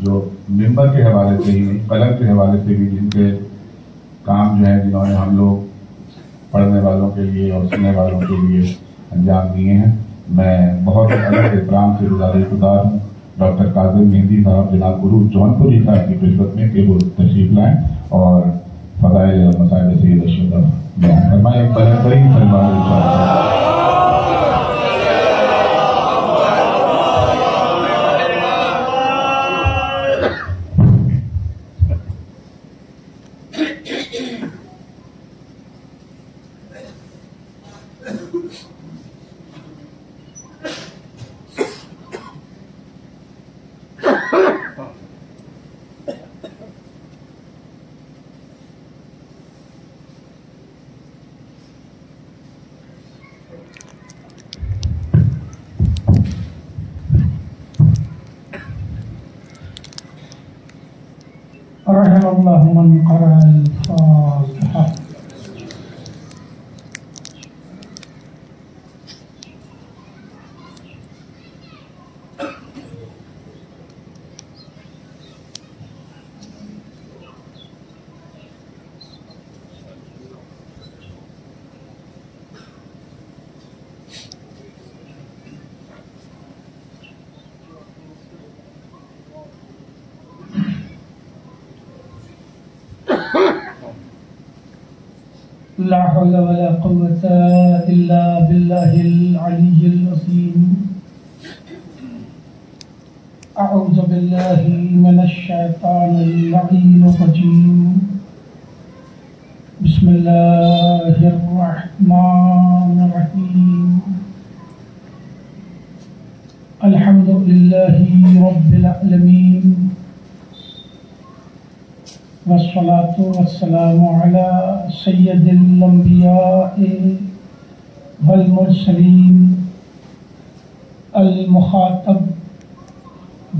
جو ممبر کے حوالے سے ہی قلم کے حوالے سے بھی جن کے کام جو ہے جنہوں نے ہم لوگ پڑھنے والوں کے لیے اور سننے والوں کے لیے انجام دیے ہیں، میں بہت الگ احترام سے گزارش گزار ہوں ڈاکٹر کاظم مہندی صاحب جناب گرو جون پوری صاحب کی خدمت میں کہ وہ تشریف لائیں اور فضائل اور مصائب سید الشہداء بیان فرمائیں۔ ایک بہترین سلمان انشاءاللہ۔ رحم اللہ من قرأ الفاتحہ۔ لا حول ولا قوة إلا بالله العلي العظيم۔ أعوذ بالله من الشيطان اللعين الرجيم۔ بسم الله الرحمن الرحيم۔ الحمد لله رب العالمين، والصلاة والسلام على سید الانبیاء والمرسلین المخاطب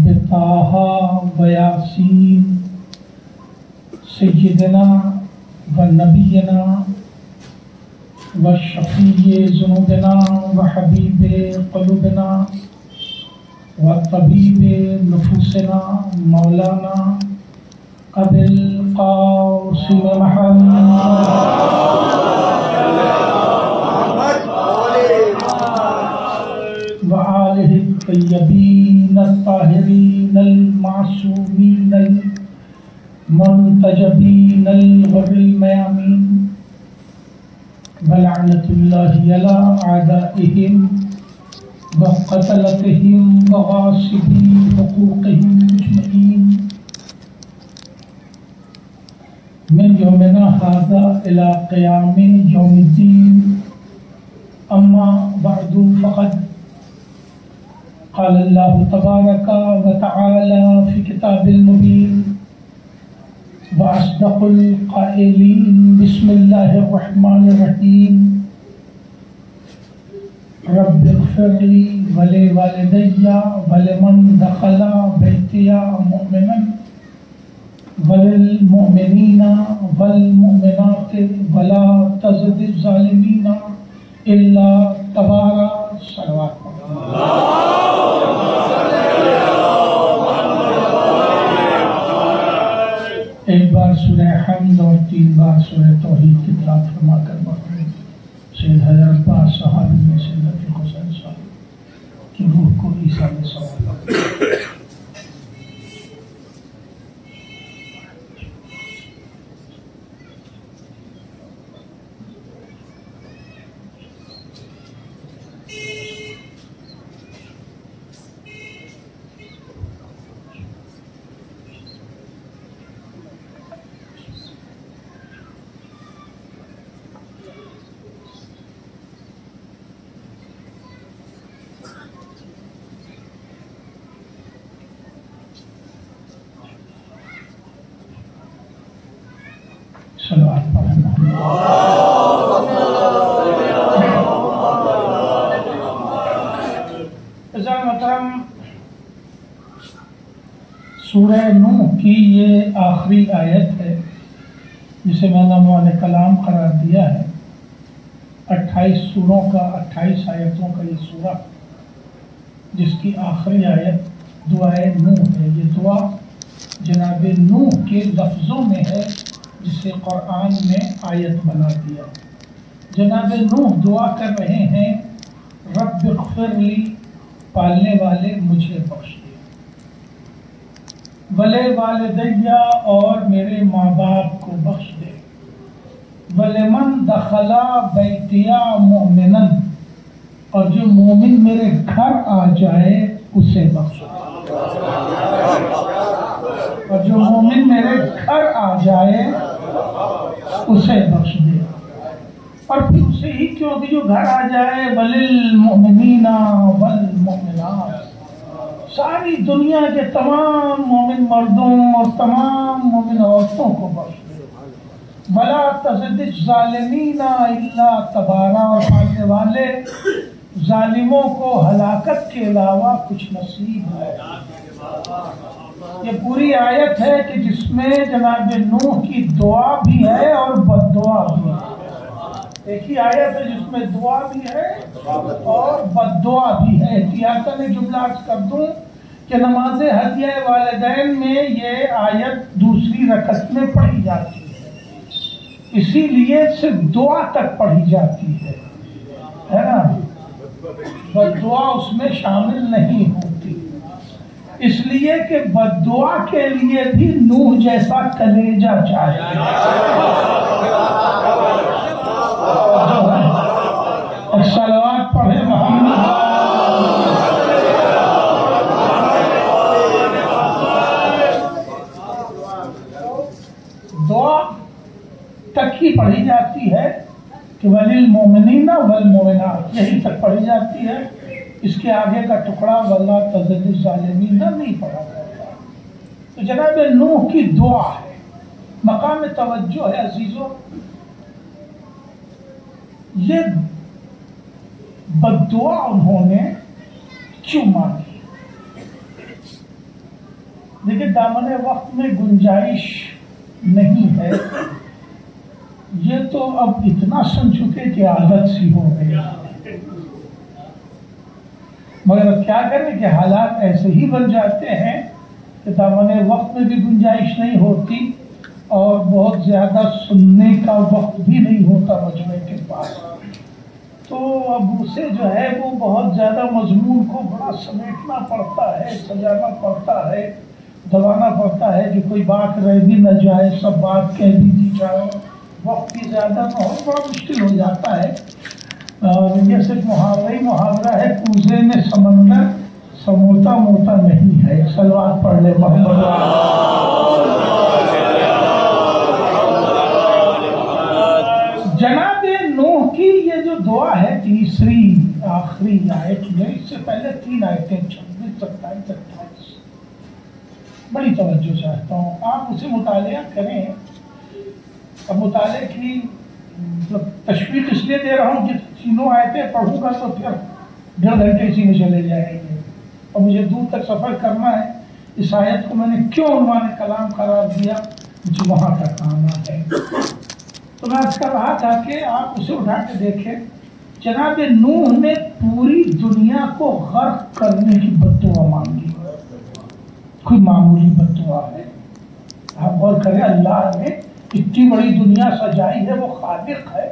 بطہ و یاسین سیدنا و نبینا و شفیع ذنوبنا و حبیب قلوبنا و طبیب نفوسنا مولانا ابی القاسم محمد وآلہ الطیبین الطاہرین المعصومین المنتجبین الغر المیامین ولعنۃ اللہ علی اعدائہم وقتلتہم وغاصبی حقوقہم اجمعین من یومنا ھذا الی قیام یوم الدین۔ اما بعد فقد قال اللہ تبارک و تعالی فی کتاب المبین واصدق القائلین بسم اللہ الرحمن الرحیم رب اغفر لی ولوالدی ولمن دخل بیتی مؤمنا وللمؤمنین والمؤمنات ولا تزد الظالمین الا تبارا۔ صلوات ایک بار سورہ حمد اور 3 بار سورہ توحید کی تلاوت فرما کر بخیر سید حضرت عباس صحابی میں سے لطیف حسین صاحب کی روح کو عیسیٰ میں سوال۔ محترم، سورہ نوح کی یہ آخری آیت ہے جسے میں نے عنوان کلام قرار دیا ہے۔ 28 سوروں کا 28 آیتوں کا یہ سورہ جس کی آخری آیت دعائے نوح ہے۔ یہ دعا جناب نوح کے لفظوں میں ہے جسے قرآن نے آیت بنا دیا۔ جناب نوح دعا کر رہے ہیں رب اغفر لی، پالنے والے مجھے بخش دے، ولی والدیہ اور میرے ماں باپ کو بخش دے، ولمن دخلا بیتیا مومنا، اور جو مومن میرے گھر آ جائے اسے بخش دے، اور جو مومن میرے گھر آ جائے اسے بخش دے۔ اور پھر اسے ہی کیوں کہ جو گھر آ جائے وللمؤمنین والمؤمنات، ساری دنیا کے تمام مومن مردوں اور تمام مومن عورتوں کو بخش دے۔ ولا تزد الظالمین الا تبارا، اور پالنے والے ظالموں کو ہلاکت کے علاوہ کچھ نصیب ہے۔ یہ پوری آیت ہے کہ جس میں جناب نوح کی دعا بھی ہے اور بد دعا بھی ہے۔ ایک ہی آیت ہے جس میں دعا بھی ہے اور بد دعا بھی ہے۔ احتیاطاً جملہ عرض کر دوں کہ نماز ہدیہ والدین میں یہ آیت دوسری رکعت میں پڑھی جاتی ہے، اسی لیے صرف دعا تک پڑھی جاتی ہے نا، بد دعا اس میں شامل نہیں ہوتی، اس لیے کہ بد دعا کے لیے بھی نوح جیسا کلیجہ چاہیے۔ صلوات پڑھے محمد۔ دعا تک ہی پڑھی جاتی ہے کہ وللمؤمنین والمؤمنات، یہی تک پڑھی جاتی ہے، اس کے آگے کا ٹکڑا ولا تزد الظالمین نہیں پڑھا جاتا۔ تو جناب نوح کی دعا ہے، مقام توجہ ہے عزیزوں۔ یہ بد دعا انہوں نے کیوں مانگی؟ دیکھیں دامن وقت میں گنجائش نہیں ہے، یہ تو اب اتنا سن چکے کہ عادت سی ہو گئی، مگر اب کیا کریں کہ حالات ایسے ہی بن جاتے ہیں کہ دامن وقت میں بھی گنجائش نہیں ہوتی اور بہت زیادہ سننے کا وقت بھی نہیں ہوتا مجمع کے پاس، تو اب اسے جو ہے وہ بہت زیادہ مضمون کو بڑا سمیٹنا پڑتا ہے، سجانا پڑتا ہے، دبانا پڑتا ہے کہ کوئی بات رہ بھی نہ جائے، سب بات کہہ بھی دی جائے، وقت کی زیادہ بہت بڑا مشکل ہو جاتا ہے۔ یہ صرف محاورہ ہی محاورہ ہے، کوزے میں سمندر سموتا موتا نہیں ہے۔ صلوات پڑھ لے محمد۔ جناب نوح کی یہ جو دعا ہے تیسری آخری آیت میں، اس سے پہلے 3 آیتیں 26، 27، 28، بڑی توجہ چاہتا ہوں آپ اسے مطالعہ کریں۔ اب مطالعے کی تشویق اس لیے دے رہا ہوں کہ تینوں آیتیں پڑھوں گا تو پھر 1.5 گھنٹے اسی میں چلے جائیں گے اور مجھے دور تک سفر کرنا ہے۔ اس آیت کو میں نے کیوں عنوان کلام قرار دیا، مجھے وہاں تک آنا ہے۔ تو میں عرض کر رہا تھا کہ آپ اسے اٹھا کے دیکھیں، جناب نوح نے پوری دنیا کو غرق کرنے کی بد دعا مانگی، کوئی معمولی بد دعا ہے؟ آپ غور کریں، اللہ نے اتنی بڑی دنیا سجائی ہے، وہ خالق ہے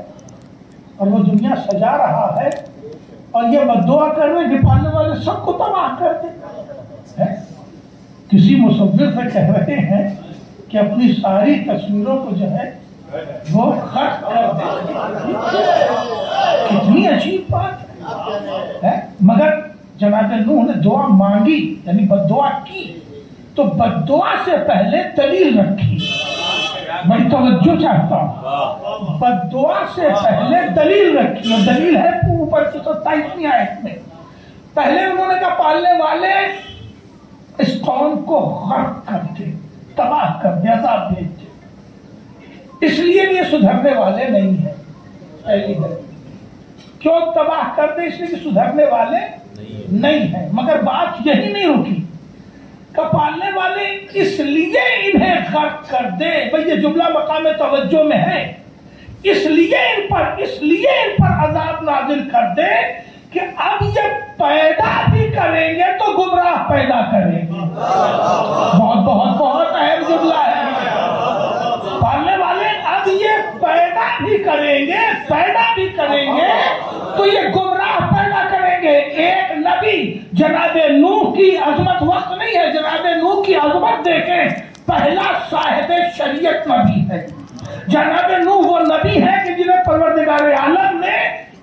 اور وہ دنیا سجا رہا ہے، اور یہ بد دعا کر رہے کہ پالنے والے سب کو تباہ کر دے۔ کسی مصور سے کہہ رہے ہیں کہ اپنی ساری تصویروں کو جو ہے وہ خرچ کر دے، کتنی عجیب بات ہے۔ مگر جناب نوح نے دعا مانگی، یعنی بد دعا کی، تو بد دعا سے پہلے دلیل رکھی۔ بڑی توجہ چاہتا ہوں، بد دعا سے پہلے دلیل رکھی، اور دلیل ہے اوپر کی 27ویں آیت میں۔ پہلے انہوں نے کہا پالنے والے اس قوم کو غرق کر دے، تباہ کر دے، عذاب بھیج دے، اس لیے یہ سدھرنے والے نہیں ہیں۔ پہلی دلیل کیوں تباہ کر دے؟ اس لیے کہ سدھرنے والے نہیں ہیں۔ مگر بات یہی نہیں رکی کہ پالنے والے اس لیے انہیں غرق کر دے، بھئی یہ جملہ مقام توجہ میں ہے، اس لیے ان پر عذاب نازل کر دے کہ اب یہ پیدا بھی کریں گے تو گمراہ پیدا کریں گے. بہت بہت بہت اہم جملہ ہے. پڑھنے والے اب یہ پیدا بھی کریں گے تو یہ گمراہ پیدا کریں گے. ایک نبی جناب نوح کی عظمت وقت نہیں ہے، جناب نوح کی عظمت دیکھیں. پہلا صاحب شریعت نبی ہے. جناب نوح وہ نبی ہے کہ جنہیں پروردگار عالم نے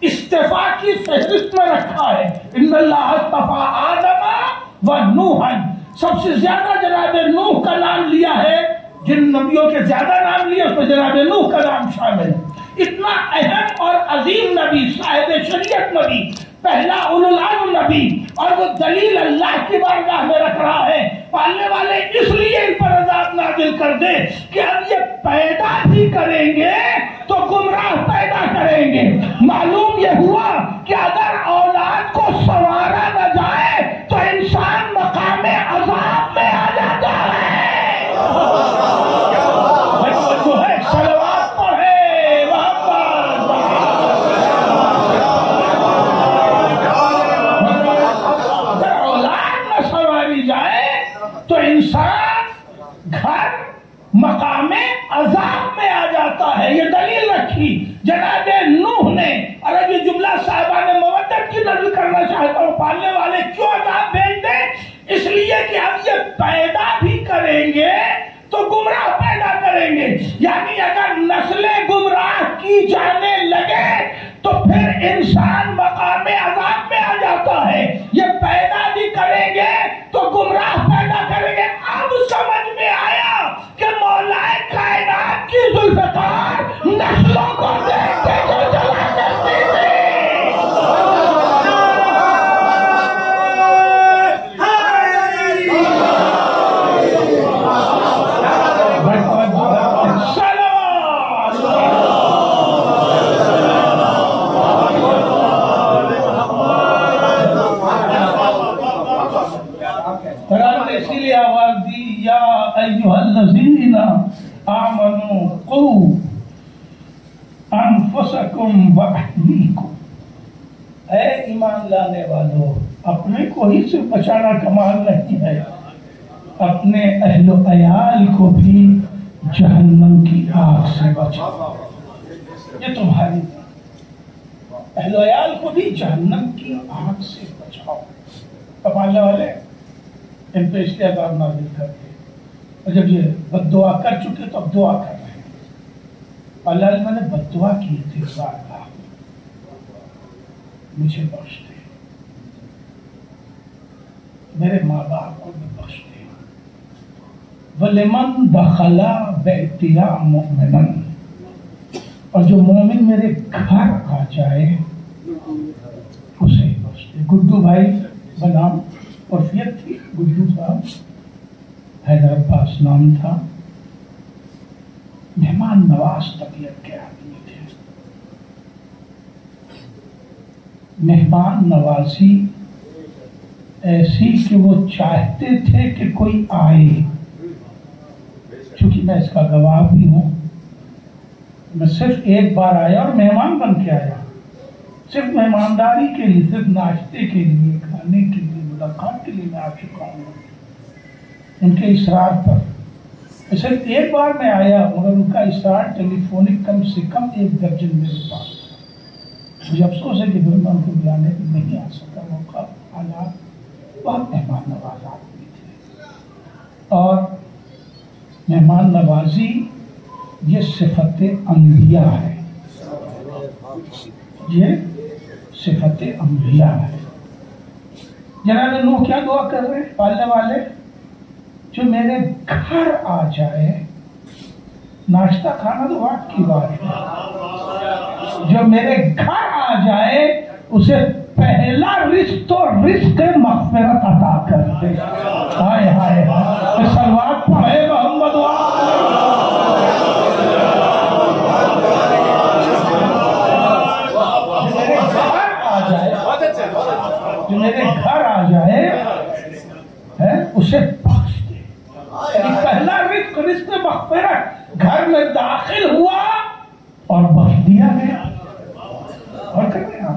اصطفاء کی فہرست میں رکھا ہے. ان اللہ اصطفیٰ آدم و نوحا. سب سے زیادہ جناب نوح کا نام لیا ہے. جن نبیوں کے زیادہ نام لیے اس میں جناب نوح کا نام شامل ہے. اتنا اہم اور عظیم نبی، صاحب شریعت نبی، پہلا اولو العزم نبی، اور وہ دلیل اللہ کی بارگاہ میں رکھ رہا ہے. پالنے والے اس لیے ان پر عذاب نازل کر دے کہ اب یہ پیدا بھی کریں گے تو گمراہ پیدا کریں گے. معلوم یہ ہوا کہ اگر اولاد کو سنوارا نہ جائے تو انسان مقام عذاب میں آ جاتا ہے. جو ہے صلوات پڑھے اگر اولاد نہ سنواری جائے تو انسان گھر مقام عذاب میں آ جاتا ہے. یہ دلیل رکھی جناب نوح نے. اور اب یہ جملہ صاحبان مودت کی نقل کرنا چاہتا ہوں. پالنے والے کیوں عذاب بھیج دیں؟ اس لیے کہ اب یہ پیدا بھی کریں گے تو گمراہ پیدا کریں گے. یعنی اگر نسلیں گمراہ کی جانے لگے تو پھر انسان مقام عذاب میں آ جاتا ہے. یہ پیدا بھی کریں گے تو گمراہ پیدا کریں گے. اب سمجھ میں آیا کہ مولا کائنات کی ذوالفقار نسلوں کو دیکھتے جو چلا کرتی تھی. اسی لیے آواز دی یا ایھا الذین آمنوا قوا انفسکم واہلیکم. اے ایمان لانے والو، اپنے کو ہی صرف بچانا کمال نہیں ہے، اپنے اہل و عیال کو بھی جہنم کی آگ سے بچاؤ. یہ تمہاری اہل و عیال کو بھی جہنم کی آگ سے بچاؤ. کمالنے والے ان پہ اس لیے عذاب نازل کرتے ہیں. اور جب یہ بد دعا کر چکے تو اب دعا کر رہے ہیں. اللہ میں نے بد دعا کی تھی، مجھے بخش دے، میرے ماں باپ کو بھی بخش دے. وَلِمَنْ دَخَلَ بَيْتِيَ مُؤْمِنًا. اور جو مومن میرے گھر آ جائے اسے بخش دے. گڈو بھائی بنام عرفیت تھی. گڈو صاحب حیدر عباس نام تھا. مہمان نواز طبیعت کے آدمی تھے. مہمان نوازی ایسی کہ وہ چاہتے تھے کہ کوئی آئے. چونکہ میں اس کا گواہ بھی ہوں، میں صرف ایک بار آیا اور مہمان بن کے آیا. صرف مہمانداری کے لیے، صرف ناشتے کے لیے، کھانے کے لیے، ملاقات کے لیے میں آ چکا ہوں. ان کے اصرار پر صرف ایک بار میں آیا، مگر ان کا اصرار ٹیلی فونک کم سے کم 1 درجن میرے پاس تھا. مجھے افسوس ہے کہ پھر میں ان کو بلانے بھی نہیں آ سکا. موقع حالات بہت مہمان نواز آدمی تھے. اور مہمان نوازی یہ صفت انبیاء ہے، یہ صفت انبیاء ہے. جناب نوح کیا دعا کر رہے ہیں؟ پالنے والے جو میرے گھر آ جائے، ناشتہ کھانا تو بات کی بات ہے، جو میرے گھر آ جائے اسے پہلا رزق تو رزق مغفرت عطا کر دے. ہائے ہائے ہائے، صلوات پڑھے محمد جو میرے گھر آ جائے اسے بخش دے. پہلا رزق رزق مغفرت گھر میں داخل ہوا اور بخش دیا گیا. اور کر رہے ہیں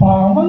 52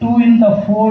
2 in the 4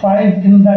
5 in the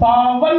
52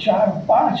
4-5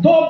2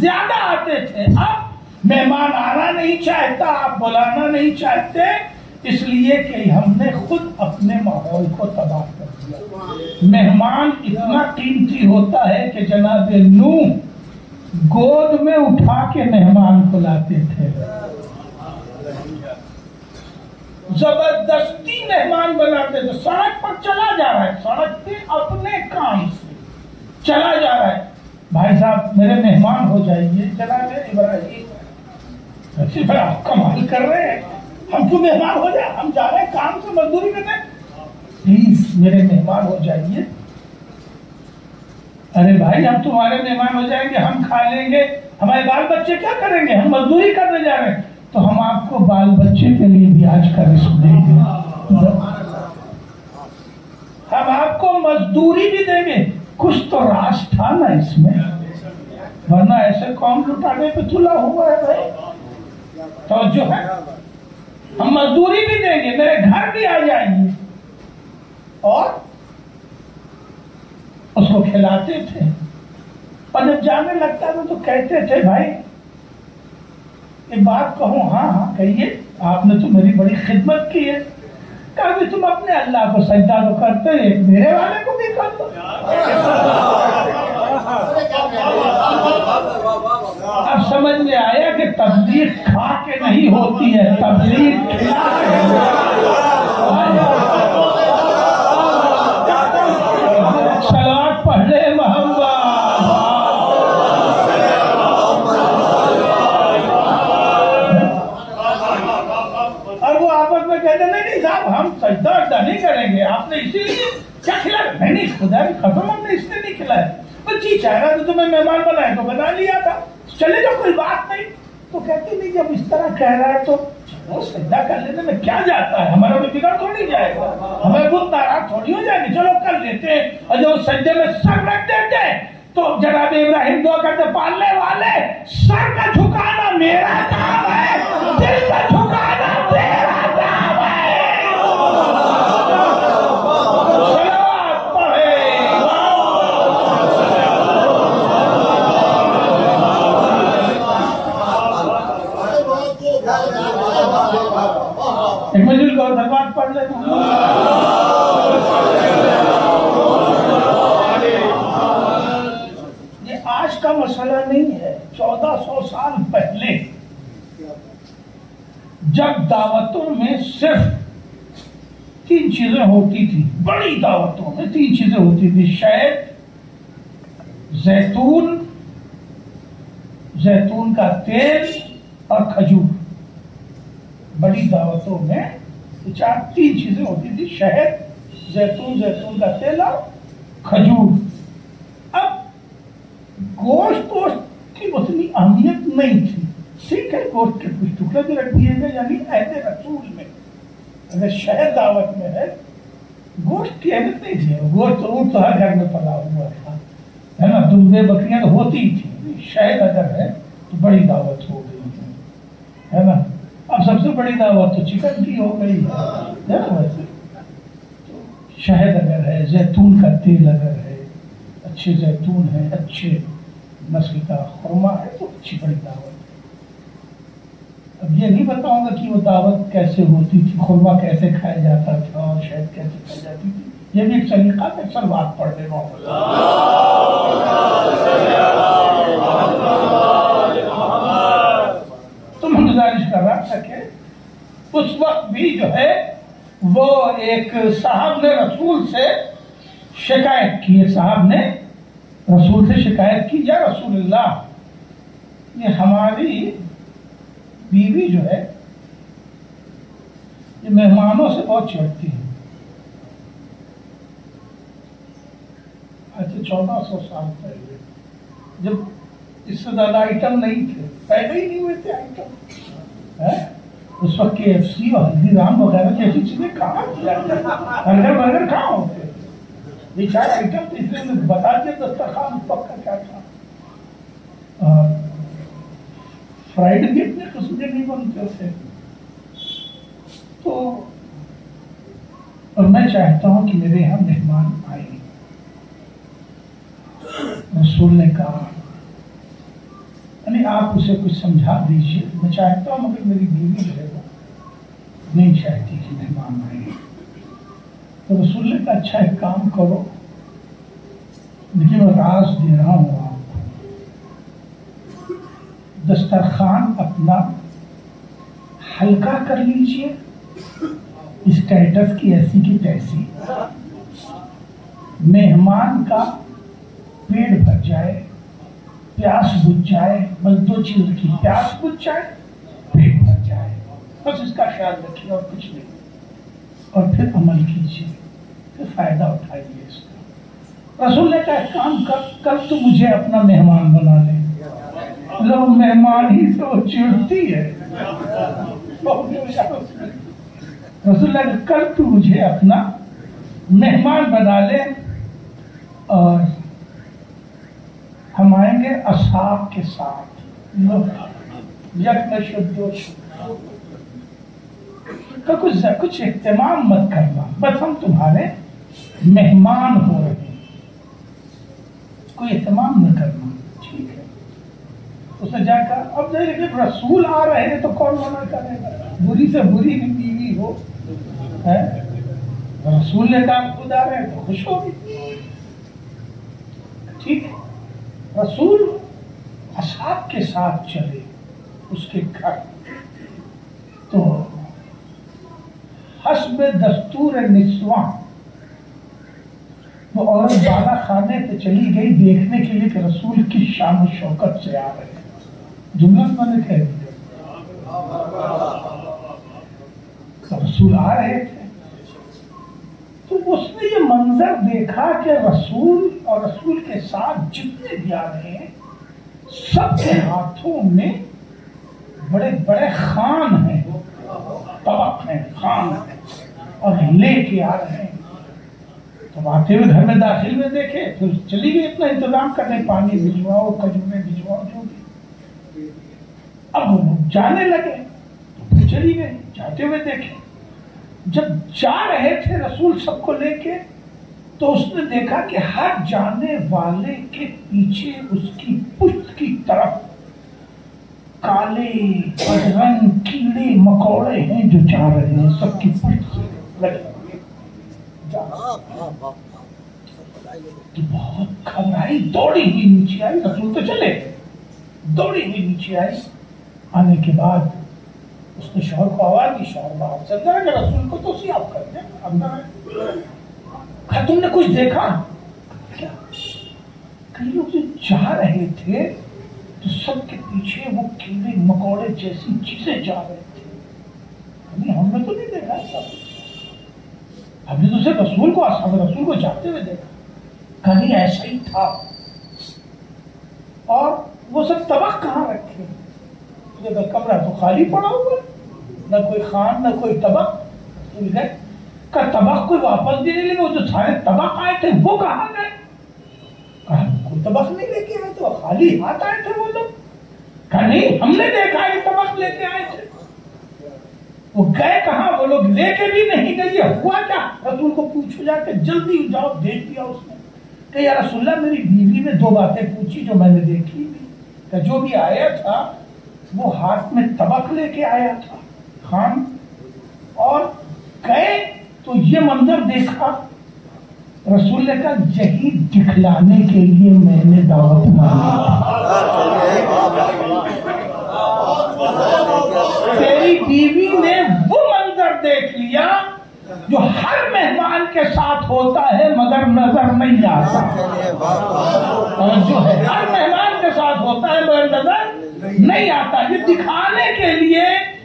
زیادہ آتے تھے، اب مہمان آنا نہیں چاہتا، آپ بلانا نہیں چاہتے، اس لیے کہ ہم نے خود اپنے ماحول کو تباہ کر دیا۔ مہمان اتنا قیمتی ہوتا ہے کہ جناب نوح گود میں اٹھا کے مہمان کو لاتے تھے، زبردستی مہمان بناتے تھے۔ سڑک پر چلا جا رہا ہے، سڑک پہ اپنے کام سے چلا جا رہا ہے، بھائی صاحب میرے مہمان ہو جائیے، جناب ابراہیم ایسی بڑا کمال کر رہے ہیں، ہم کو مہمان ہو جائے، ہم جا رہے ہیں کام سے مزدوری کرنے، پلیز میرے مہمان ہو جائیے۔ ارے بھائی ہم تمہارے مہمان ہو جائیں گے، ہم کھا لیں گے، ہمارے بال بچے کیا کریں گے؟ ہم مزدوری کرنے جا رہے ہیں، تو ہم آپ کو بال بچے کے لیے بھی آج کا رزق دیں گے، ہم آپ کو مزدوری بھی دیں گے۔ کچھ تو راز تھا نا اس میں، ورنہ ایسے قوم لٹانے پہ تلا ہوا ہے بھائی۔ توجہ ہے، ہم مزدوری بھی دیں گے، میرے گھر بھی آ جائیں گے، اور اس کو کھلاتے تھے، اور جب جانے لگتا تھا تو کہتے تھے بھائی ایک بات کہوں؟ ہاں ہاں کہیے، آپ نے تو میری بڑی خدمت کی ہے۔ کہا بھی تم اپنے اللہ کو سجدہ تو کرتے ہیں، میرے والے کو بھی کر دو۔ اب سمجھ میں آیا کہ تبلیغ کھا کے نہیں ہوتی ہے، تبلیغ کھلا کے صلوات پڑھ لے محمد۔ اور وہ آپس میں کہتے نہیں صاحب ہم سجدہ اجدہ نہیں کریں گے، آپ نے اسی لیے کیا کھلایا؟ میں نہیں، خدا کی قسم ہم نے اس لیے نہیں کھلایا، بچی چاہ رہا تھا تمہیں مہمان بنائے تو بنا لیا تھا، چلے جاؤ کوئی بات نہیں۔ تو کہتے نہیں جب اس طرح کہہ رہا ہے تو چلو سجدہ کر لینے میں کیا جاتا ہے، ہمارا بھی بگڑ تھوڑی جائے گا، ہمیں بہت ناراض تھوڑی ہو جائیں گے، چلو کر لیتے ہیں۔ اور جب سجدے میں سر رکھ دیتے تو جناب ابراہیم دعا کرتے پالنے والے سر کا جھکانا میرا کام ہے، دل کا جھکانا تیرا کام ہے۔ ایک مجھے کو دھنواد پڑھ لے۔ یہ آج کا مسئلہ نہیں ہے، 1400 سال پہلے جب دعوتوں میں صرف 3 چیزیں ہوتی تھی، بڑی دعوتوں میں 3 چیزیں ہوتی تھی، شہد، زیتون کا تیل اور کھجور۔ بڑی دعوتوں میں 3 چیزیں ہوتی تھی، شہد، زیتون کا تیل اور کھجور۔ اب گوشت کی اتنی اہمیت نہیں تھی، ٹھیک ہے گوشت کے کچھ ٹکڑے بھی رکھ دیے گئے، یعنی عہد رسول میں اگر شہد دعوت میں ہے، گوشت کی اہمیت نہیں تھی، گوشت اونٹ تو ہر گھر میں پلا ہوا تھا، ہے نا، دمبے بکریاں تو ہوتی ہی تھی، شہد اگر ہے تو بڑی دعوت ہو گئی ہے نا۔ اب سب سے بڑی دعوت تو چکن کی ہو گئی ہے نا، ویسے شہد اگر ہے، زیتون کا تیل اگر ہے، اچھے زیتون ہے، اچھے نسل کا خرما ہے تو اچھی بڑی دعوت ہے۔ اب یہ نہیں بتاؤں گا کہ وہ دعوت کیسے ہوتی تھی، خرما کیسے کھایا جاتا تھا اور شہد کیسے کھائی جاتی تھی، یہ بھی ایک طریقہ ہے، اکثر بات پڑھ لے رہا ہوں۔ تو میں گزارش کر رہا تھا کہ اس وقت بھی جو ہے وہ ایک صاحب نے رسول سے شکایت کی، صاحب نے رسول سے شکایت کی، یا رسول اللہ یہ ہماری بیوی جو ہے یہ مہمانوں سے بہت چڑھتی ہے۔ ایسے 1400 سال پہلے جب اس سے زیادہ آئٹم نہیں تھے، پیدا ہی نہیں ہوئے تھے آئٹم، اس وقت KFC اور ہلدی رام وغیرہ جیسی چیزیں کہاں برگر کہاں ہوتے، یہ 4 آئٹم تھے، اس لیے میں بتا دیا دسترخوان اس وقت کا کیا تھا۔ فرائیڈ بھی اتنے قسم کے نہیں بنتے تھے، تو اور میں چاہتا ہوں کہ میرے یہاں مہمان آئے۔ رسول نے کہا نہیں آپ اسے کچھ سمجھا دیجیے، میں چاہتا ہوں مگر میری بیوی جو ہے نہیں چاہتی کہ مہمان آئے، تو رسول نے کہا اچھا ایک کام کرو، لیکن میں راز دے رہا ہوں آپ کو، دسترخوان اپنا ہلکا کر لیجئے، اسٹیٹس کی ایسی کی تیسی، مہمان کا پیٹ بھر جائے، پیاس بجھ جائے، بس دو چیز رکھی، پیاس بجھ جائے، پیٹ بھر جائے، بس اس کا خیال رکھیے اور کچھ نہیں، اور پھر عمل کیجیے، پھر فائدہ اٹھائیے اس کا۔ رسول نے کہا ایک کام کر، کل تو مجھے اپنا مہمان بنا لے۔ لوگ مہمان ہی سے وہ چڑھتی ہے۔ رسول نے کہا کل تو مجھے اپنا مہمان بنا لے، اور ہم آئیں گے اصحاب کے ساتھ، کچھ اہتمام مت کرنا، بس ہم تمہارے مہمان ہو رہے ہیں، کوئی اہتمام نہ کرنا، ٹھیک ہے؟ اس نے جا کر اب جب رسول آ رہے ہیں تو کون منع کرے گا؟ بری سے بری بھی بیوی ہو، رسول نے کہا خود آ رہے ہیں تو خوش ہوگی، ٹھیک ہے؟ رسول اصحاب کے ساتھ چلے اس کے گھر، تو حسب دستور نسواں وہ عورت بالا خانے پہ چلی گئی دیکھنے کے لیے کہ رسول کی شان و شوکت سے آ رہے ہیں، جملہ میں نے کہہ دیا، تو رسول آ رہے تھے، تو اس نے یہ منظر دیکھا کہ رسول اور رسول کے ساتھ جتنے بھی آ رہے ہیں سب کے ہاتھوں میں بڑے بڑے خوان ہیں، طبق ہیں، خوان ہیں، اور لے کے آ رہے ہیں۔ تو آتے ہوئے گھر میں داخل میں دیکھے، پھر چلی گئی اتنا انتظام کرنے، پانی بھجواؤ، کھجوریں بھجواؤ، جو بھی۔ اب وہ جانے لگے تو پھر چلی گئی، جاتے ہوئے دیکھے، جب جا رہے تھے رسول سب کو لے کے، تو اس نے دیکھا کہ ہر جانے والے کے پیچھے اس کی پشت کی طرف کالے بدرنگ کیڑے مکوڑے ہیں جو جا رہے ہیں، سب کی پشت سے لگے تو بہت گھبرائی، دوڑی ہوئی نیچے آئی، رسول تو چلے، دوڑی ہوئی نیچے آئی، آنے کے بعد اس نے شوہر کو آواز دی، شوہر باہر سے اندر ہے، رسول کو تو سیاف کر دیں اندر ہے، کہا تم نے کچھ دیکھا کیا؟ کئی لوگ جو جا رہے تھے تو سب کے پیچھے وہ کیڑے مکوڑے جیسی چیزیں جا رہے تھے، ہم نے تو نہیں دیکھا ایسا، ہم نے تو صرف رسول کو، اصحاب رسول کو جاتے ہوئے دیکھا، کہیں ایسا ہی تھا۔ اور وہ سب طبق کہاں رکھے؟ کمرہ تو خالی پڑا ہوا، نہ کوئی خان نہ کوئی طبق، کا طبق کوئی واپس بھی نہیں لے، وہ جو سارے طبق آئے تھے وہ کہاں گئے؟ کہا کوئی طبق نہیں لے کے آئے تھے، خالی ہاتھ آئے تھے وہ لوگ، کہا نہیں ہم نے دیکھا یہ طبق لے کے آئے تھے، وہ گئے کہاں؟ وہ لوگ لے کے بھی نہیں گئے، یہ ہوا کیا؟ رسول کو پوچھو جا کے، جلدی جاؤ، بھیج دیا اس نے کہ یا رسول اللہ میری بیوی نے دو باتیں پوچھی جو میں نے دیکھی بھی، کہ جو بھی آیا تھا وہ ہاتھ میں طبق لے کے آیا تھا خان، اور گئے تو یہ منظر دیکھا، رسول نے کہا یہی دکھلانے کے لیے میں نے دعوت مانگی، تیری بیوی نے وہ منظر دیکھ لیا جو ہر مہمان کے ساتھ ہوتا ہے مگر نظر نہیں آتا، اور جو ہے ہر مہمان کے ساتھ ہوتا ہے مگر نظر نہیں آتا، یہ دکھانے کے لیے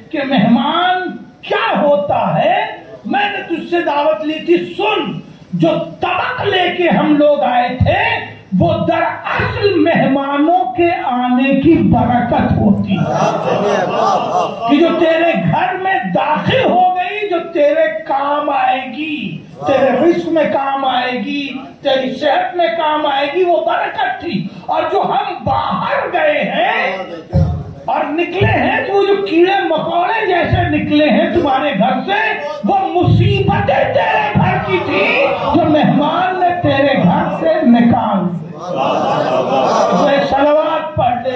کہ مہمان کیا ہوتا ہے میں نے تجھ سے دعوت لی تھی، سن جو طبق لے کے ہم لوگ آئے تھے وہ دراصل مہمانوں کے آنے کی برکت ہوتی ہے، کہ جو تیرے گھر میں داخل ہو گئی، جو تیرے کام آئے گی، تیرے رزق میں کام آئے گی، تیری صحت میں کام آئے گی، وہ برکت تھی، اور جو ہم باہر گئے ہیں اور نکلے ہیں تو وہ جو کیڑے مکوڑے جیسے نکلے ہیں تمہارے گھر سے، وہ مصیبتیں تیرے گھر کی تھی جو مہمان نے تیرے گھر سے نکال دی۔ صلوات پڑھ لے۔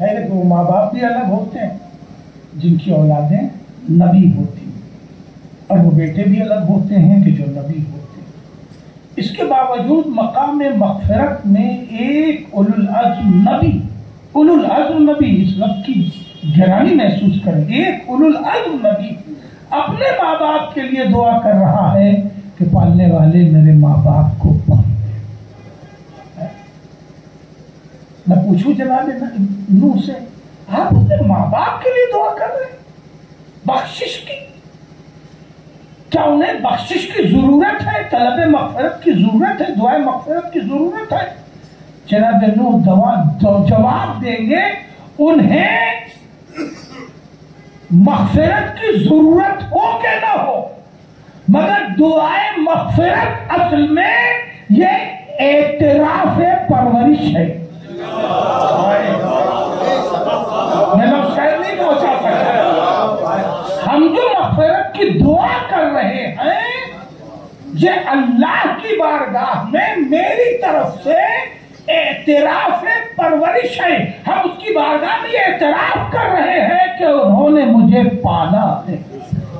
ہے کہ وہ ماں باپ بھی الگ ہوتے ہیں جن کی اولادیں نبی ہوتی ہیں، اور وہ بیٹے بھی الگ ہوتے ہیں کہ جو نبی ہوتے ہیں۔ اس کے باوجود مقام مغفرت میں ایک اولو العزم نبی، اس لفظ کی گرانی محسوس کریں، ایک اولو العزم نبی اپنے ماں باپ کے لیے دعا کر رہا ہے کہ پالنے والے میرے ماں باپ کو پال دے۔ میں پوچھوں جناب نوح سے، آپ اپنے ماں باپ کے لیے دعا کر رہے ہیں بخشش کی؟ کیا انہیں بخشش کی ضرورت ہے؟ طلب مغفرت کی ضرورت ہے؟ دعائیں مغفرت کی ضرورت ہے؟ جناب نوح جواب دیں گے، انہیں مغفرت کی ضرورت ہو کہ نہ ہو، مگر دعائیں مغفرت اصل میں یہ اعتراف پرورش ہے۔ میں لوگ شاید نہیں پہنچا سکتا۔ ہم جو مغفرت کی دعا کر رہے ہیں یہ اللہ کی بارگاہ میں میری طرف سے اعتراف پرورش ہے۔ ہم اس کی بارگاہ میں یہ اعتراف کر رہے ہیں کہ انہوں نے مجھے پالا ہے،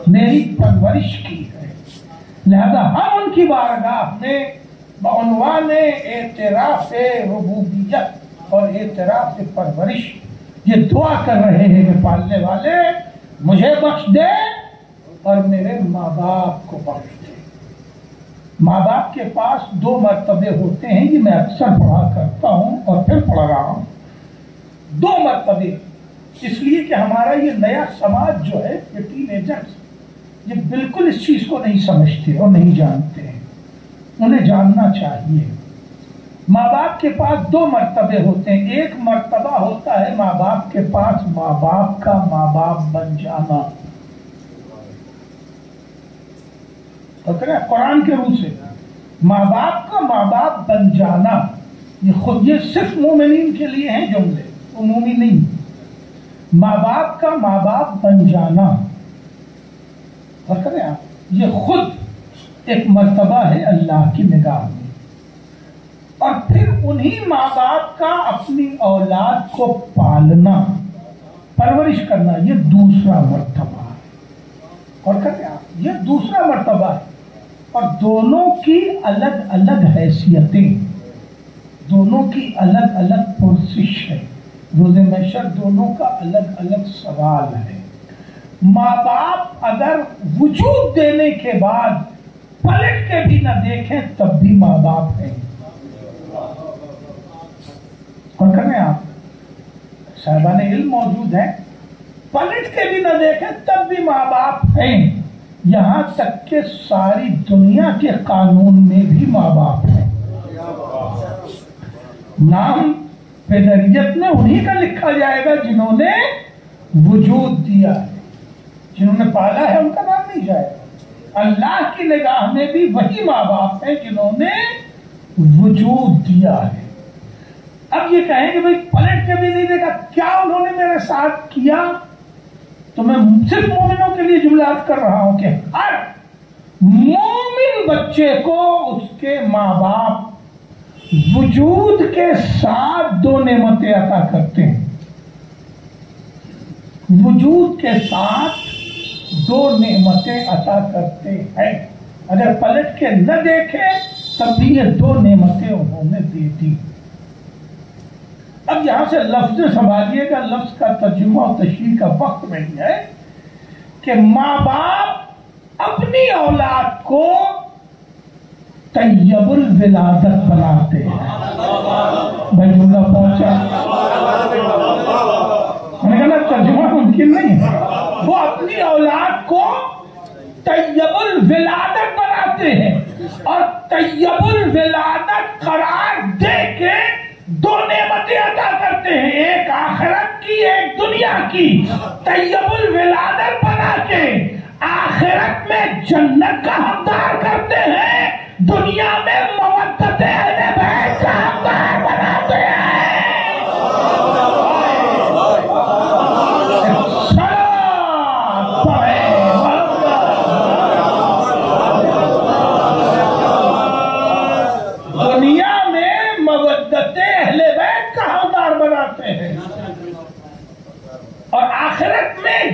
میری پرورش کی ہے، لہذا ہم ان کی بارگاہ میں بعنوان اعتراف ربوبیت اور اعتراف پرورش یہ دعا کر رہے ہیں کہ پالنے والے مجھے بخش دے اور میرے ماں باپ کو بخش دے۔ ماں باپ کے پاس دو مرتبے ہوتے ہیں، یہ میں اکثر پڑھا کرتا ہوں اور پھر پڑھ رہا ہوں، دو مرتبے، اس لیے کہ ہمارا یہ نیا سماج جو ہے، یہ ٹین ایجرز، یہ بالکل اس چیز کو نہیں سمجھتے اور نہیں جانتے ہیں، انہیں جاننا چاہیے۔ ماں باپ کے پاس دو مرتبے ہوتے ہیں، ایک مرتبہ ہوتا ہے ماں باپ کے پاس ماں باپ کا ماں باپ بن جانا، قرآن کے روح سے ماں باپ کا ماں باپ بن جانا، یہ صرف مومنین کے لیے ہیں جملے، عمومی نہیں۔ ماں باپ کا ماں باپ بن جانا، اور کریں آپ، یہ خود ایک مرتبہ ہے اللہ کی نگاہ میں، اور پھر انہی ماں باپ کا اپنی اولاد کو پالنا، پرورش کرنا، یہ دوسرا مرتبہ ہے، اور کریں آپ، یہ دوسرا مرتبہ ہے، اور دونوں کی الگ الگ حیثیتیں، دونوں کی الگ الگ پرسش ہے، روز محشر دونوں کا الگ الگ سوال ہے۔ ماں باپ اگر وجود دینے کے بعد پلٹ کے بھی نہ دیکھیں تب بھی ماں باپ ہیں، اور کریں آپ، صاحبان علم موجود ہیں، پلٹ کے بھی نہ دیکھیں تب بھی ماں باپ ہیں، یہاں تک کہ ساری دنیا کے قانون میں بھی ماں باپ ہیں۔ نام پیدریت میں انہی کا لکھا جائے گا جنہوں نے وجود دیا ہے، جنہوں نے پالا ہے ان کا نام نہیں جائے گا۔ اللہ کی نگاہ میں بھی وہی ماں باپ ہیں جنہوں نے وجود دیا ہے۔ اب یہ کہیں کہ بھئی پلٹ کے بھی نہیں دیکھا، کیا انہوں نے میرے ساتھ کیا؟ تو میں صرف مومنوں کے لیے جملہ عرض کر رہا ہوں کہ ہر مومن بچے کو اس کے ماں باپ وجود کے ساتھ دو نعمتیں عطا کرتے ہیں، وجود کے ساتھ دو نعمتیں عطا کرتے ہیں، اگر پلٹ کے نہ دیکھے تب بھی یہ دو نعمتیں انہوں نے دے دی۔ اب یہاں سے لفظ سنبھالیے گا، لفظ کا ترجمہ اور تشریح کا وقت نہیں ہے، کہ ماں باپ اپنی اولاد کو طیب الولادت بناتے ہیں۔ بھائی جملہ پہنچا؟ میں نے کہا ترجمہ ممکن نہیں ہے، وہ اپنی اولاد کو طیب الولادت بناتے ہیں، اور طیب الولادت قرار دے کے دو نعمتیں عطا کرتے ہیں، ایک آخرت کی ایک دنیا کی۔ طیب الولادت بنا کے آخرت میں جنت کا حقدار کرتے ہیں، دنیا میں مودت اہل بیت کا حقدار بناتے ہیں۔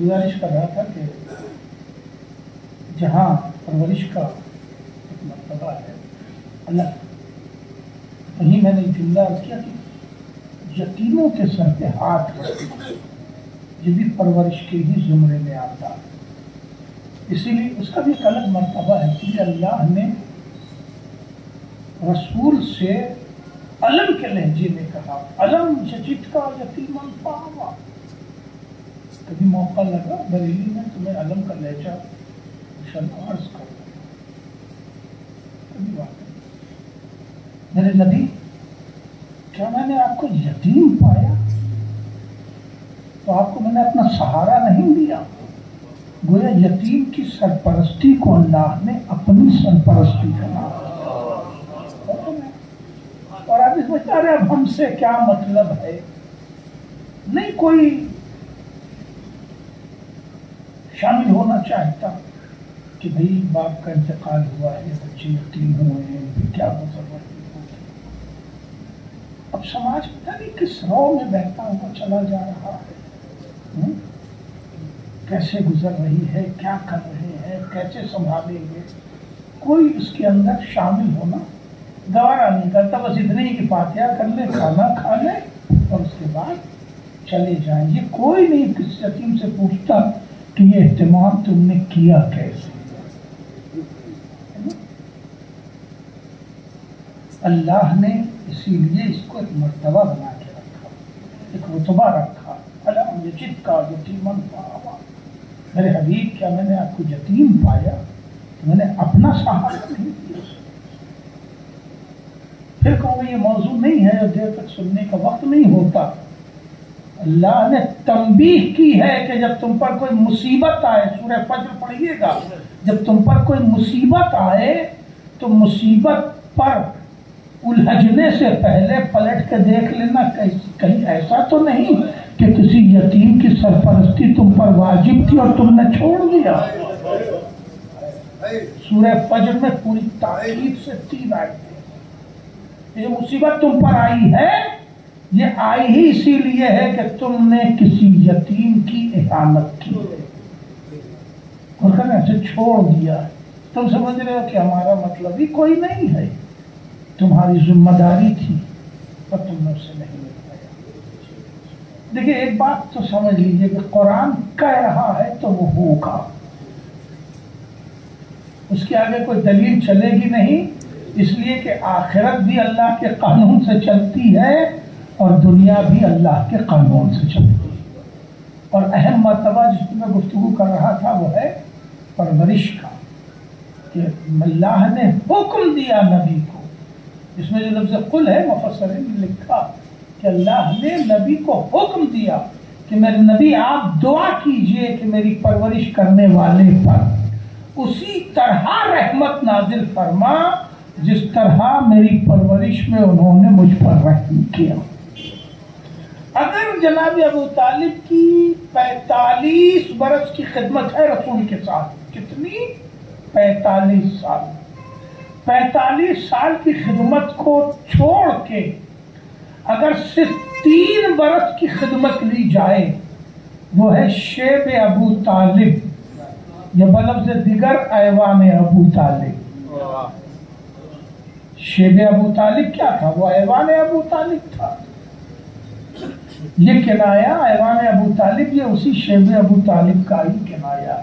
گزارش کر رہا تھا کہ جہاں پرورش کا ایک مرتبہ ہے الگ، وہیں میں نے جملہ عرض کیا کہ یتیموں کے سر پہ ہاتھ رکھنا یہ بھی پرورش کے ہی زمرے میں آتا ہے، اسی لیے اس کا بھی ایک الگ مرتبہ ہے کہ اللہ نے رسول سے علم کے لہجے میں کہا علم ججت کا یتیمن فآوا۔ کبھی موقع لگا بریلی میں تمہیں علم کا لہجہ عرض کرو، کبھی بات نہیں۔ میرے نبی کیا میں نے آپ کو یتیم پایا تو آپ کو میں نے اپنا سہارا نہیں دیا؟ گویا یتیم کی سرپرستی کو اللہ نے اپنی سرپرستی کرنا، اور آپ اس بیچارے اب ہم سے کیا مطلب ہے؟ نہیں کوئی شامل ہونا چاہتا کہ بھئی باپ کا انتقال ہوا ہے، بچے یتیم ہوئے ہیں، پھر کیا گزر رہی ہوگی۔ اب سماج پتہ نہیں کس رو میں بہتا ہوا چلا جا رہا ہے، کیسے گزر رہی ہے، کیا کر رہے ہیں، کیسے سنبھالیں گے، کوئی اس کے اندر شامل ہونا گوارا نہیں کرتا، بس اتنے ہی کہ فاتحہ کر لے، کھانا کھا لے اور اس کے بعد چلے جائیں۔ یہ کوئی نہیں کس یتیم سے پوچھتا کہ یہ اہتمام تم نے کیا کیسے۔ اللہ نے اسی لیے اس کو ایک مرتبہ بنا کے رکھا، ایک رتبہ رکھا، علم یجد کا یتیمن فآوا۔ میرے حبیب کیا میں نے آپ کو یتیم پایا تو میں نے اپنا سہارا نہیں دیا؟ پھر کہوں یہ موضوع نہیں ہے اور دیر تک سننے کا وقت نہیں ہوتا۔ اللہ نے تنبیہ کی ہے کہ جب تم پر کوئی مصیبت آئے، سورہ فجر پڑھیے گا، جب تم پر کوئی مصیبت آئے تو مصیبت پر الجھنے سے پہلے پلٹ کے دیکھ لینا کہیں ایسا تو نہیں کہ کسی یتیم کی سرپرستی تم پر واجب تھی اور تم نے چھوڑ دیا۔ سورہ فجر میں پوری تاکید سے 3 آیتیں، یہ مصیبت تم پر آئی ہے یہ آئی ہی اسی لیے ہے کہ تم نے کسی یتیم کی اہانت کی ہے اور ایسے چھوڑ دیا ہے۔ تم سمجھ رہے ہو کہ ہمارا مطلب ہی کوئی نہیں ہے، تمہاری ذمہ داری تھی اور تم نے اسے نہیں نبھایا۔ دیکھیں ایک بات تو سمجھ لیجئے کہ قرآن کہہ رہا ہے تو وہ ہوگا، اس کے آگے کوئی دلیل چلے گی نہیں، اس لیے کہ آخرت بھی اللہ کے قانون سے چلتی ہے اور دنیا بھی اللہ کے قانون سے چلتی ہے۔ اور اہم مرتبہ جس پر میں گفتگو کر رہا تھا وہ ہے پرورش کا، کہ اللہ نے حکم دیا نبی کو، اس میں جو لفظ قل ہے مفسرین نے لکھا کہ اللہ نے نبی کو حکم دیا کہ میرے نبی آپ دعا کیجئے کہ میری پرورش کرنے والے پر اسی طرح رحمت نازل فرما جس طرح میری پرورش میں انہوں نے مجھ پر رحم کیا۔ اگر جناب ابو طالب کی 45 برس کی خدمت ہے رسول کے ساتھ، کتنی؟ 45 سال، 45 سال کی خدمت کو چھوڑ کے اگر صرف 3 برس کی خدمت لی جائے وہ ہے شیب ابو طالب، یا بلفظ دیگر ایوان ابو طالب۔ شیب ابو طالب کیا تھا؟ وہ ایوان ابو طالب تھا۔ یہ کنایا ایوان ابو طالب یہ اسی شیب ابو طالب کا ہی کنایا۔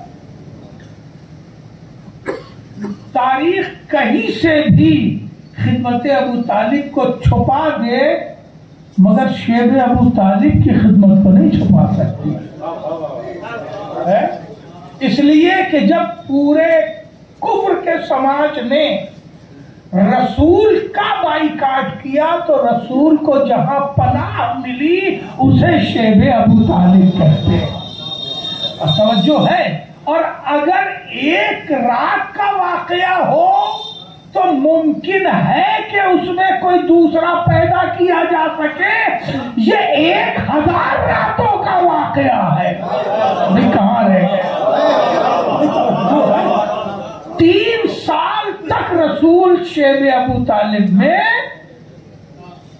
تاریخ کہیں سے بھی خدمت ابو طالب کو چھپا دے مگر شیب ابو طالب کی خدمت کو نہیں چھپا سکتی، اس لیے کہ جب پورے کفر کے سماج نے رسول کا بائیکاٹ کیا تو رسول کو جہاں پناہ ملی اسے شیب ابو طالب کہتے ہیں۔ اور توجہ ہے، اور اگر ایک رات کا واقعہ ہو تو ممکن ہے کہ اس میں کوئی دوسرا پیدا کیا جا سکے، یہ 1000 راتوں کا واقعہ ہے۔ نہیں کہاں رہے 3 سال تک رسول شیب ابو طالب میں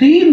3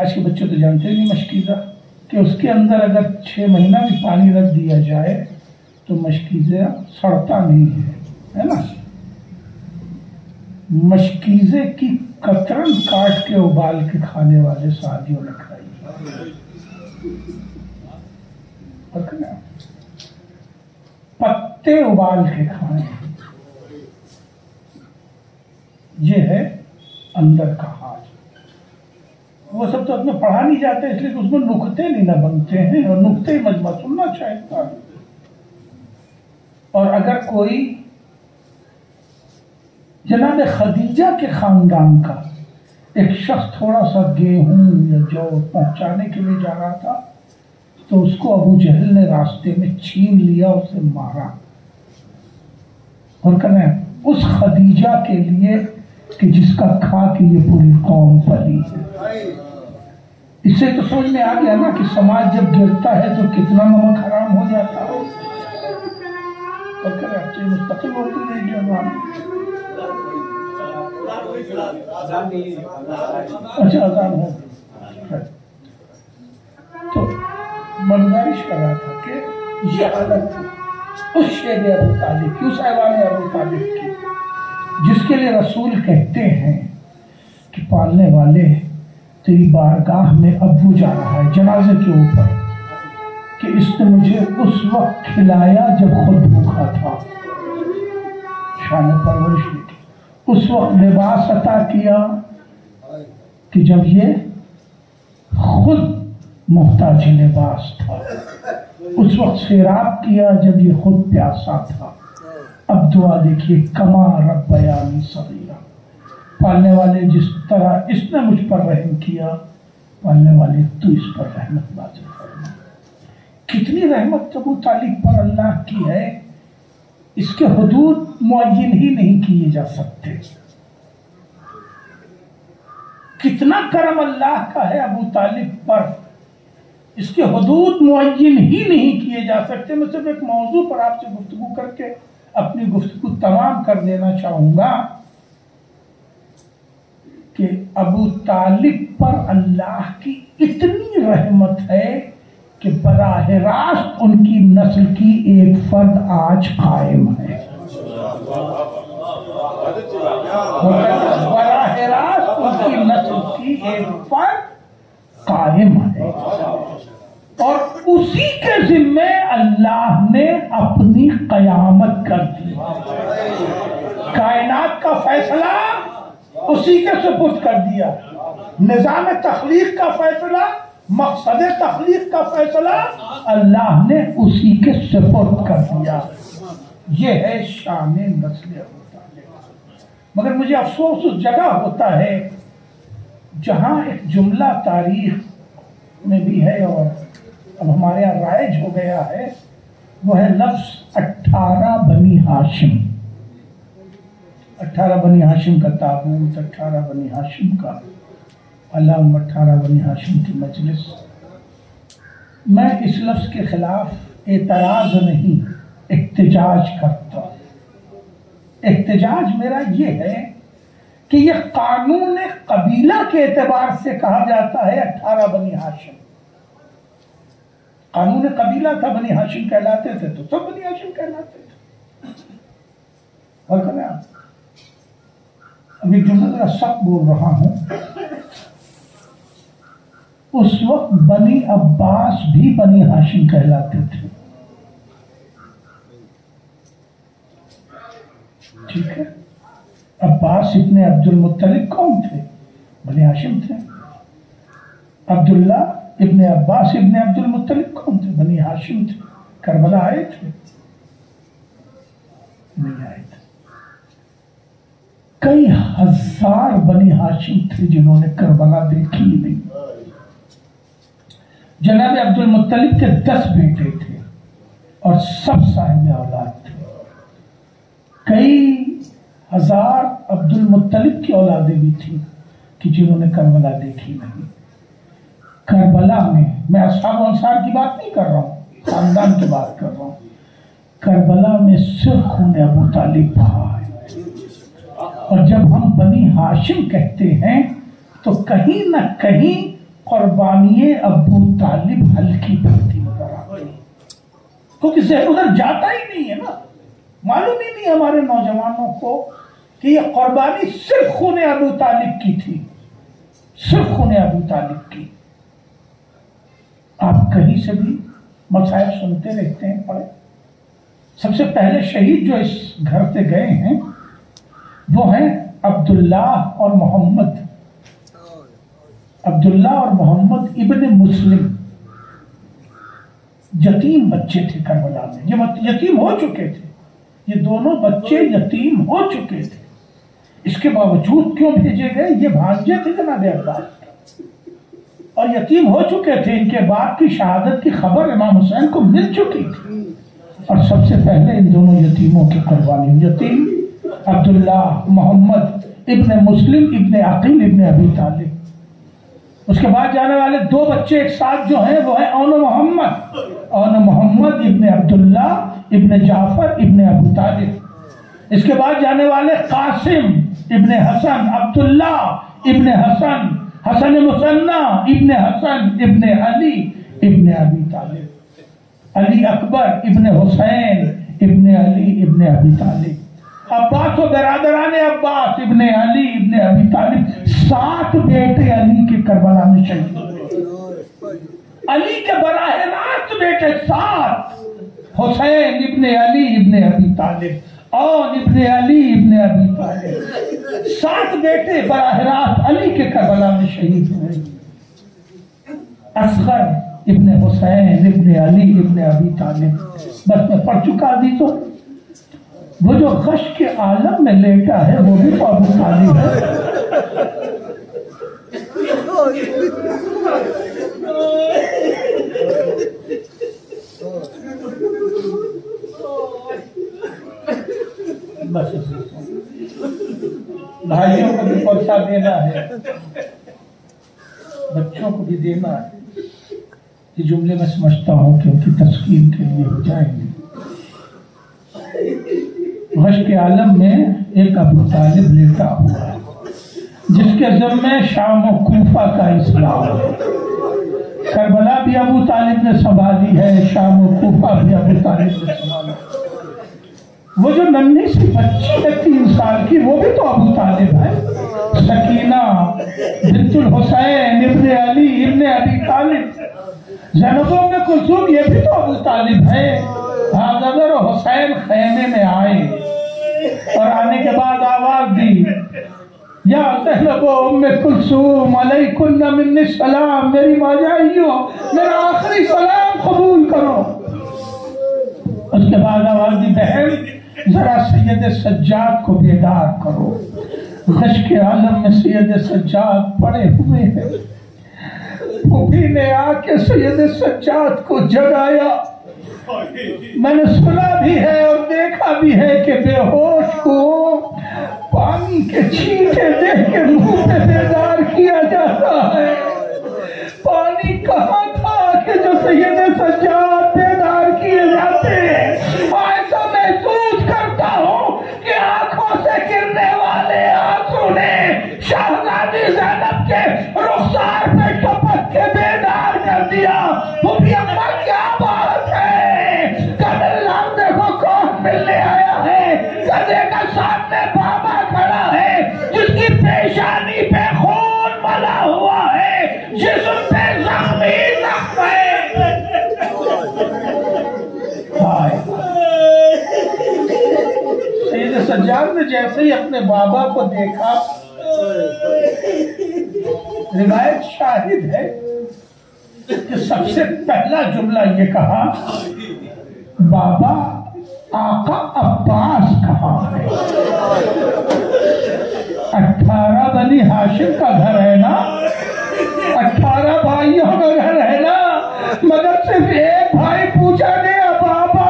آج کے بچے تو جانتے نہیں مشکیزہ کہ اس کے اندر اگر 6 مہینہ بھی پانی رکھ دیا جائے تو مشکیزہ سڑتا نہیں ہے نا. مشکیزے کی کترن کاٹ کے ابال کے کھانے والے سعدیوں نے کھائی. پتے ابال کے کھائیں، یہ ہے اندر کا حال. وہ سب تو اپنے پڑھا نہیں جاتے اس لیے کہ اس میں نکتے نہیں نہ بنتے ہیں، اور نکتے مجمع سننا چاہتا ہے. اور اگر کوئی جناب خدیجہ کے خاندان کا ایک شخص تھوڑا سا گیہوں یا جو پہنچانے کے لیے جا رہا تھا تو اس کو ابو جہل نے راستے میں چھین لیا، اسے مارا. اور کہنا ہے اس خدیجہ کے لیے کہ جس کا کھا کے یہ پوری قوم پلی ہے. اس سے تو سمجھ میں آ گیا نا کہ سماج جب گرتا ہے تو کتنا نمک حرام ہو جاتا ہے. اور کہنا ہے مستقل ہوتی رہی جوان. اچھا اذان ہو تو منگارش کر رہا تھا کہ یہ حالت اس شیر ابو طالب کی، اس ایوان ابو طالب کی جس کے لیے رسول کہتے ہیں کہ پالنے والے تیری بارگاہ میں ابو جا رہا ہے جنازے کے اوپر کہ اس نے مجھے اس وقت کھلایا جب خود بھوکا تھا. شان پرورش کی اس وقت لباس عطا کیا کہ جب یہ خود محتاج لباس تھا. اس وقت سیراب کیا جب یہ خود پیاسا تھا. اب دعا دیکھیے کما ربیانی صغیرا. پالنے والے جس طرح اس نے مجھ پر رحم کیا، پالنے والے تو اس پر رحمت نازل فرما. کتنی رحمت ابو طالب پر اللہ کی ہے، اس کے حدود معین ہی نہیں کیے جا سکتے. کتنا کرم اللہ کا ہے ابو طالب پر، اس کے حدود معین ہی نہیں کیے جا سکتے. میں صرف ایک موضوع پر آپ سے گفتگو کر کے اپنی گفتگو تمام کر دینا چاہوں گا کہ ابو طالب پر اللہ کی اتنی رحمت ہے کہ براہ راست ان کی نسل کی ایک فرد آج قائم ہے. براہ راست ان کی نسل کی ایک فرد قائم ہے، اور اسی کے ذمے اللہ نے اپنی قیامت کر دی. کائنات کا فیصلہ اسی کے سپرد کر دیا. نظام تخلیق کا فیصلہ، مقصد تخلیق کا فیصلہ اللہ نے اسی کے سپرد کر دیا. یہ ہے شان نسل ابو طالب. مگر مجھے افسوس اس جگہ ہوتا ہے جہاں ایک جملہ تاریخ میں بھی ہے اور اب ہمارے یہاں رائج ہو گیا ہے، وہ ہے لفظ 18 بنی ہاشم. 18 بنی ہاشم کا تابوت، 18 بنی ہاشم کا علم، 18 بنی ہاشم کی مجلس. میں اس لفظ کے خلاف اعتراض نہیں، احتجاج کرتا. احتجاج میرا یہ ہے کہ یہ قانون قبیلہ کے اعتبار سے کہا جاتا ہے 18 بنی ہاشم. قانون قبیلہ تھا، بنی ہاشم کہلاتے تھے تو سب بنی ہاشم کہلاتے تھے. اور کریں ابھی جملہ ذرا سخت بول رہا ہوں. اس وقت بنی عباس بھی بنی ہاشم کہلاتے تھے. ٹھیک ہے، عباس ابن عبد المطلب کون تھے؟ بنی ہاشم تھے. عبداللہ ابن عباس ابن عبد المطلب کون تھے؟ بنی ہاشم تھے. کربلا آئے تھے؟ نہیں آئے تھے. کئی ہزار بنی ہاشم تھے جنہوں نے کربلا دیکھی نہیں. جناب عبد المطلب کے 10 بیٹے تھے اور سب صاحب اولاد تھے. کئی ہزار عبد المطلب کی اولادیں بھی تھیں کہ جنہوں نے کربلا دیکھی نہیں. کربلا میں اصحاب و انصار کی بات نہیں کر رہا ہوں، خاندان کی بات کر رہا ہوں. کربلا میں صرف خون ابو طالب بہا ہے. اور جب ہم بنی ہاشم کہتے ہیں تو کہیں نہ کہیں قربانی ابو طالب ہلکی پڑتی نظر آتی ہے، کیونکہ ذہن ادھر جاتا ہی نہیں ہے نا، معلوم ہی نہیں ہمارے نوجوانوں کو کہ یہ قربانی صرف خون ابو طالب کی تھی، صرف خون ابو طالب کی۔ آپ کہیں سے بھی مسائل سنتے رہتے ہیں، پڑھے۔ سب سے پہلے شہید جو اس گھر سے گئے ہیں وہ ہیں عبداللہ اور محمد، عبداللہ اور محمد ابن مسلم، یتیم بچے تھے کربلا میں، یہ یتیم ہو چکے تھے، یہ دونوں بچے یتیم ہو چکے تھے، اس کے باوجود کیوں بھیجے گئے؟ یہ بھانجے تھے جناب عباس اور یتیم ہو چکے تھے، ان کے باپ کی شہادت کی خبر امام حسین کو مل چکی تھی، اور سب سے پہلے ان دونوں یتیموں کی قربانی، یتیم عبداللہ محمد ابن مسلم ابن عقیل ابن ابی طالب۔ اس کے بعد جانے والے دو بچے ایک ساتھ جو ہیں وہ ہیں اون محمد ابن عبداللہ ابن جعفر ابن ابو طالب۔ اس کے بعد جانے والے قاسم ابن حسن عبداللہ ابن حسن حسن مثنی ابن حسن ابن علی ابن ابی طالب، علی اکبر ابن حسین ابن علی ابن ابی طالب، عباس و برادران عباس ابن علی ابن ابی طالب، 7 بیٹے علی کے کربلا میں شہید ہوئے، علی کے براہ راست بیٹے 7، حسین ابن علی ابن ابی طالب، اون ابن علی ابن ابی طالب، 7 بیٹے براہ راست علی کے کربلا میں شہید ہوئے، اصغر ابن حسین ابن علی ابن ابی طالب۔ بس میں پڑھ چکا حدیثوں، وہ جو غش کے عالم میں لیٹا ہے وہ بھی تو ابو طالب ہے۔ بس بھائیوں کو بھی پرچہ دینا ہے، بچوں کو بھی دینا ہے، یہ جملے میں سمجھتا ہوں کہ ان کی تسکین کے لیے ہو جائیں گے۔ غش کے عالم میں ایک ابو طالب لیٹا ہوا ہے جس کے ذمہ شام و کوفہ کا اسلام ہے، کربلا بھی ابو طالب نے سنبھالی ہے، شام و کوفہ بھی ابو طالب نے سنبھالا۔ وہ جو ننھی سی بچی ہے 3 سال کی وہ بھی تو ابو طالب ہے، سکینہ بنت الحسین ابن علی ابن ابی طالب، زینب ام کلثوم یہ بھی تو ابو طالب ہے۔ حضرت حسین خیمے میں آئے اور آنے کے بعد آواز دی، یا زینب ام کلثوم علیکن منی السلام، میری ماں جائیو میرا آخری سلام قبول کرو۔ اس کے بعد آواز دی، بہن ذرا سید سجاد کو بیدار کرو، غش کے عالم میں سید سجاد پڑے ہوئے ہیں۔ پھوپھی نے آ کے سید سجاد کو جگایا، میں نے سنا بھی ہے اور دیکھا بھی ہے کہ بے ہوش کو پانی کے چھینٹے دے کے منہ پہ بیدار کیا جاتا ہے۔ پانی کہاں تھا کہ جو سید سجاد بیدار کیے جاتے ہیں؟ ایسا محسوس کرتا ہوں کہ آنکھوں سے گرنے والے آنسو نے شہزادی زینب کے رخسار پہ ٹپک کے بیدار کر دیا۔ پھوپھی اماں کیا بات ہے؟ دیکھو کون ملنے آیا ہے، گدھے کا سامنے بابا کھڑا ہے جس کی پیشانی پہ خون ملا ہوا ہے، جسم پہ زخمی زخم ہے۔ سید سجاد نے جیسے ہی اپنے بابا کو دیکھا، روایت شاہد ہے کہ سب سے پہلا جملہ یہ کہا، بابا آقا عباس کہاں ہے؟ 18 بنی ہاشم کا گھر ہے نا، 18 بھائیوں کا گھر ہے نا، مگر صرف ایک بھائی پوچھا گیا، بابا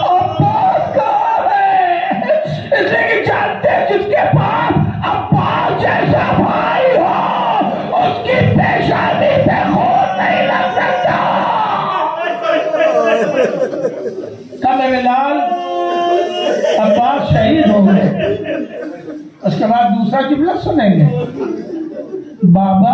عباس کہاں ہے؟ اس لیے کہ جانتے جس کے پاس عباس جیسا بھائی ہو اس کی پیشانی پہ خون نہیں لگ سکتا۔ بلال عباس شہید ہو گئے۔ اس کے بعد دوسرا جملہ سنیں گے، بابا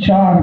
4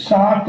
7